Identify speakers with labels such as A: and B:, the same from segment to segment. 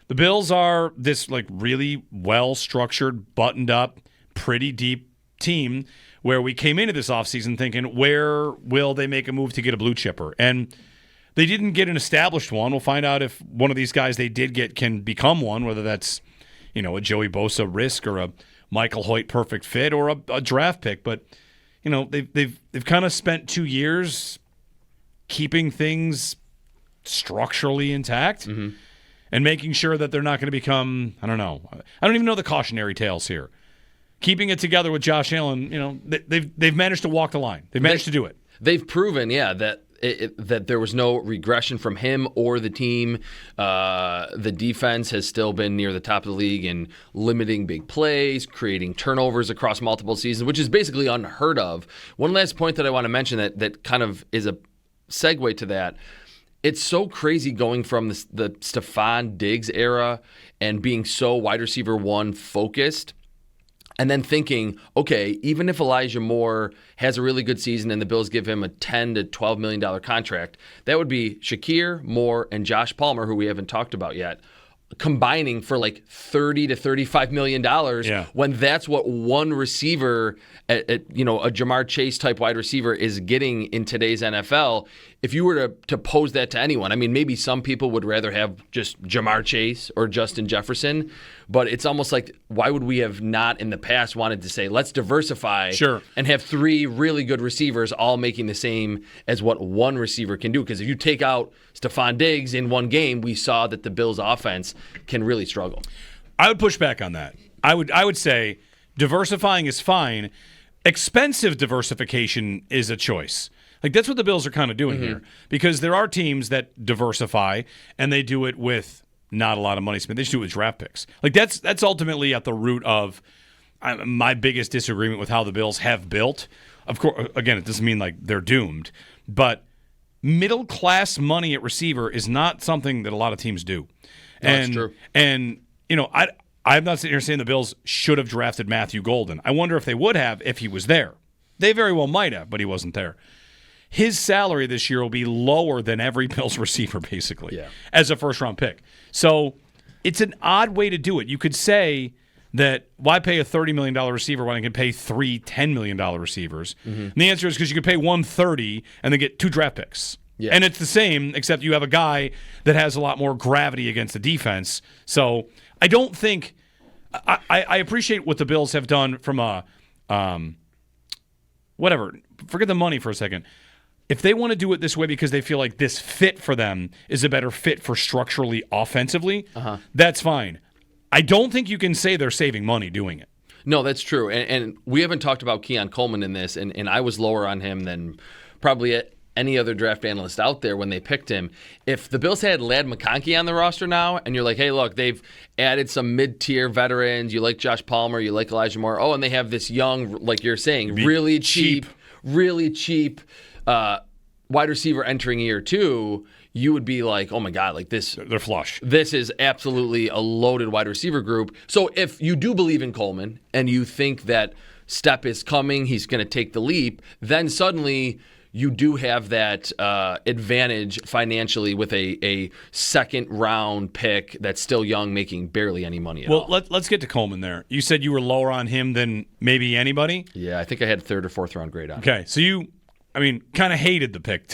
A: The Bills are this like really well-structured, buttoned-up, pretty deep team where we came into this offseason thinking, where will they make a move to get a blue chipper? And they didn't get an established one. We'll find out if one of these guys they did get can become one, whether that's, a Joey Bosa risk or a Michael Hoyt perfect fit or a draft pick. But, they've kind of spent 2 years keeping things structurally intact. Mm-hmm. And making sure that they're not going to become, I don't even know the cautionary tales here. Keeping it together with Josh Allen, they've managed to walk the line. They've managed to do it.
B: They've proven, that that there was no regression from him or the team. The defense has still been near the top of the league in limiting big plays, creating turnovers across multiple seasons, which is basically unheard of. One last point that I want to mention that kind of is a segue to that. It's so crazy going from the Stephon Diggs era and being so wide receiver one focused, and then thinking, okay, even if Elijah Moore has a really good season and the Bills give him a $10 to $12 million contract, that would be Shakir, Moore, and Josh Palmer, who we haven't talked about yet, combining for like $30 to $35 million when that's what one receiver, a Jamar Chase type wide receiver is getting in today's NFL. If you were to pose that to anyone, I mean, maybe some people would rather have just Jamar Chase or Justin Jefferson, but it's almost like, why would we have not in the past wanted to say, let's diversify and have three really good receivers all making the same as what one receiver can do? Because if you take out Stephon Diggs in one game, we saw that the Bills' offense can really struggle.
A: I would push back on that. I would say diversifying is fine. Expensive diversification is a choice. Like, that's what the Bills are kind of doing here, because there are teams that diversify and they do it with not a lot of money spent. They just do it with draft picks. Like, that's ultimately at the root of my biggest disagreement with how the Bills have built. Of course, again, it doesn't mean like they're doomed, but middle class money at receiver is not something that a lot of teams do.
B: That's true.
A: And I'm not sitting here saying the Bills should have drafted Matthew Golden. I wonder if they would have if he was there. They very well might have, but he wasn't there. His salary this year will be lower than every Bills receiver, basically, as a first-round pick. So it's an odd way to do it. You could say that why pay a $30 million receiver when I can pay three $10 million receivers? Mm-hmm. And the answer is because you can pay one $30 and then get two draft picks. Yeah. And it's the same, except you have a guy that has a lot more gravity against the defense. So I don't think I appreciate what the Bills have done from a whatever. Forget the money for a second. If they want to do it this way because they feel like this fit for them is a better fit for structurally offensively, that's fine. I don't think you can say they're saving money doing it.
B: No, that's true. And we haven't talked about Keon Coleman in this, and I was lower on him than probably any other draft analyst out there when they picked him. If the Bills had Ladd McConkey on the roster now, and you're like, hey, look, they've added some mid-tier veterans. You like Josh Palmer, you like Elijah Moore. Oh, and they have this young, like you're saying, really cheap wide receiver entering year two, you would be like, oh my God, like this.
A: They're flush.
B: This is absolutely a loaded wide receiver group. So if you do believe in Coleman and you think that step is coming, he's going to take the leap, then suddenly you do have that advantage financially with a second-round pick that's still young, making barely any money at all.
A: Well, let's get to Coleman there. You said you were lower on him than maybe anybody?
B: Yeah, I think I had third or fourth round grade on him.
A: Okay, so you, kind of hated the pick.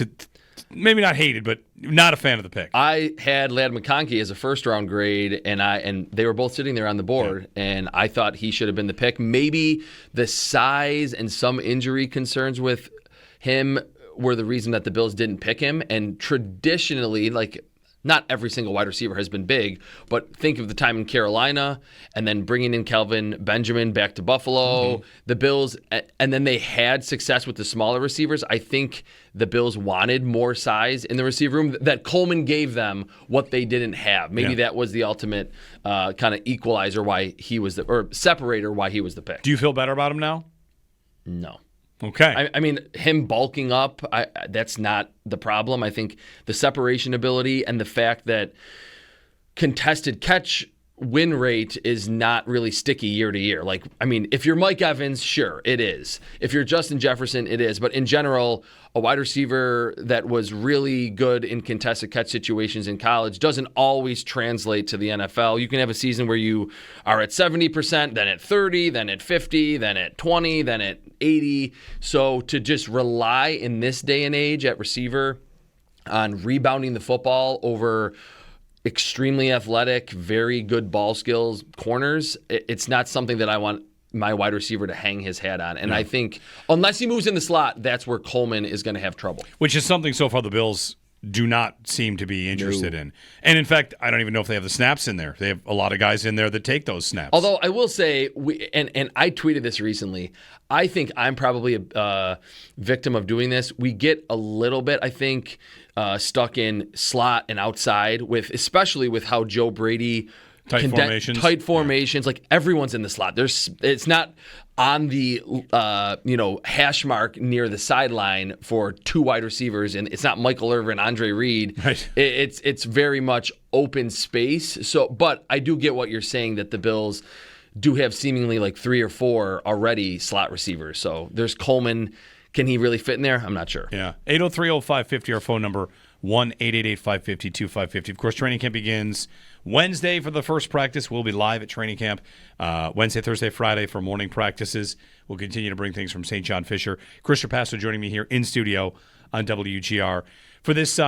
A: Maybe not hated, but not a fan of the pick.
B: I had Ladd McConkey as a first-round grade, and they were both sitting there on the board, and I thought he should have been the pick. Maybe the size and some injury concerns with him were the reason that the Bills didn't pick him. And traditionally, like, not every single wide receiver has been big, but think of the time in Carolina and then bringing in Kelvin Benjamin back to Buffalo, the Bills, and then they had success with the smaller receivers. I think the Bills wanted more size in the receiver room, that Coleman gave them what they didn't have. Maybe that was the ultimate kind of equalizer why he was or separator why he was the pick.
A: Do you feel better about him now?
B: No.
A: Okay.
B: I mean, him bulking up, that's not the problem. I think the separation ability and the fact that contested catch win rate is not really sticky year to year. Like, I mean, if you're Mike Evans, sure, it is. If you're Justin Jefferson, it is. But in general, a wide receiver that was really good in contested catch situations in college doesn't always translate to the NFL. You can have a season where you are at 70%, then at 30, then at 50, then at 20, then at 80. So to just rely in this day and age at receiver on rebounding the football over extremely athletic, very good ball skills corners, it's not something that I want my wide receiver to hang his hat on. And I think unless he moves in the slot, that's where Coleman is going to have trouble.
A: Which is something so far the Bills do not seem to be interested in. And in fact, I don't even know if they have the snaps in there. They have a lot of guys in there that take those snaps.
B: Although I will say, and I tweeted this recently, I think I'm probably a victim of doing this. We get a little bit, I think, stuck in slot and outside, especially with how Joe Brady
A: tight formations.
B: Like everyone's in the slot. It's not on the hash mark near the sideline for two wide receivers, and it's not Michael Irvin, Andre Reed.
A: Right.
B: It's very much open space. So, but I do get what you're saying, that the Bills do have seemingly like 3 or 4 already slot receivers. So there's Coleman. Can he really fit in there? I'm not sure.
A: Yeah. 803-0550, our phone number, 1-888-550-2550. Of course, training camp begins Wednesday for the first practice. We'll be live at training camp Wednesday, Thursday, Friday for morning practices. We'll continue to bring things from St. John Fisher. Chris Trapasso joining me here in studio on WGR. For this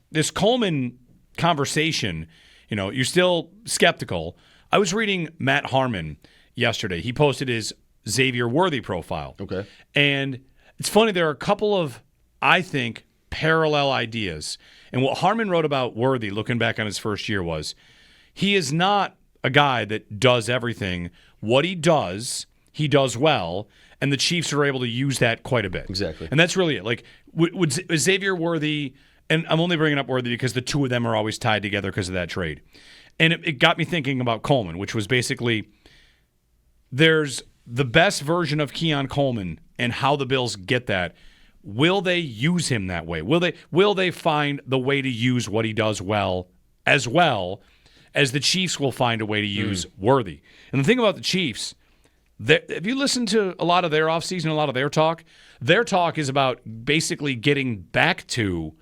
A: this Coleman conversation, you're still skeptical. I was reading Matt Harmon yesterday. He posted his Xavier Worthy profile.
B: Okay.
A: And it's funny, there are a couple of, I think, parallel ideas. And what Harmon wrote about Worthy, looking back on his first year, was he is not a guy that does everything. What he does well, and the Chiefs are able to use that quite a bit.
B: Exactly.
A: And that's really it. Like, would Xavier Worthy, and I'm only bringing up Worthy because the two of them are always tied together because of that trade. And it got me thinking about Coleman, which was basically there's the best version of Keon Coleman and how the Bills get that. Will they use him that way? Will they find the way to use what he does well as the Chiefs will find a way to use Worthy? And the thing about the Chiefs, if you listen to a lot of their offseason, a lot of their talk is about basically getting back to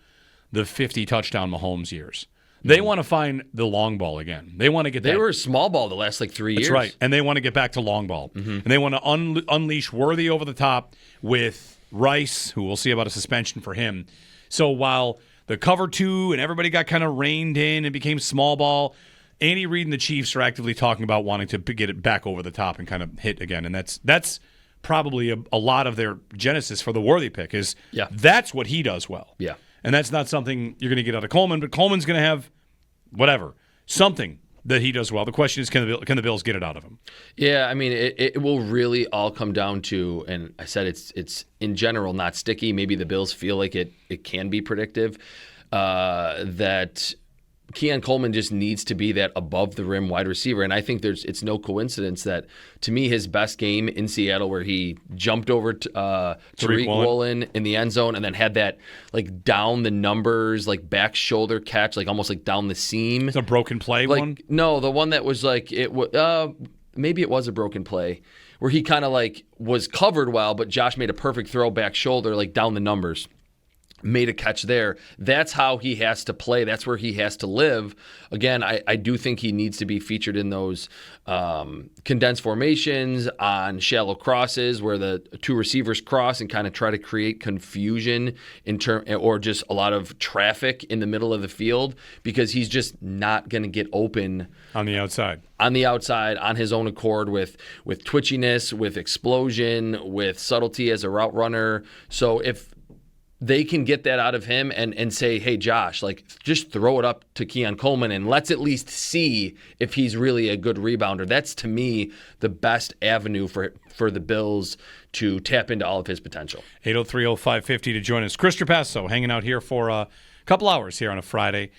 A: the 50 touchdown Mahomes years. They want to find the long ball again. They want to get.
B: They were a small ball the last 3 years.
A: That's right, and they want to get back to long ball, and they want to unleash Worthy over the top with Rice, who we'll see about a suspension for him. So while the cover 2 and everybody got kind of reined in and became small ball, Andy Reid and the Chiefs are actively talking about wanting to get it back over the top and kind of hit again, and that's probably a lot of their genesis for the Worthy pick is that's what he does well.
B: Yeah.
A: And that's not something you're going to get out of Coleman, but Coleman's going to have something that he does well. The question is, can the Bills get it out of him?
B: Yeah, I mean, it will really all come down to, and I said it's in general not sticky. Maybe the Bills feel like it can be predictive, that Keon Coleman just needs to be that above-the-rim wide receiver. And I think it's no coincidence that, to me, his best game in Seattle, where he jumped over Tariq Woolen in the end zone and then had that like down the numbers, like back shoulder catch, like almost like down the seam.
A: It's a broken play one?
B: No, the one that was like, maybe it was a broken play, where he kind of like was covered well, but Josh made a perfect throw back shoulder, like down the numbers. Made a catch there. That's how he has to play. That's where he has to live. Again, I do think he needs to be featured in those condensed formations, on shallow crosses where the two receivers cross and kind of try to create confusion or just a lot of traffic in the middle of the field, because he's just not going to get open
A: on the outside.
B: On his own accord, with twitchiness, with explosion, with subtlety as a route runner. So if they can get that out of him and say, hey, Josh, like, just throw it up to Keon Coleman and let's at least see if he's really a good rebounder. That's, to me, the best avenue for the Bills to tap into all of his potential. 803-0550
A: to join us. Chris Trapasso hanging out here for a couple hours here on a Friday.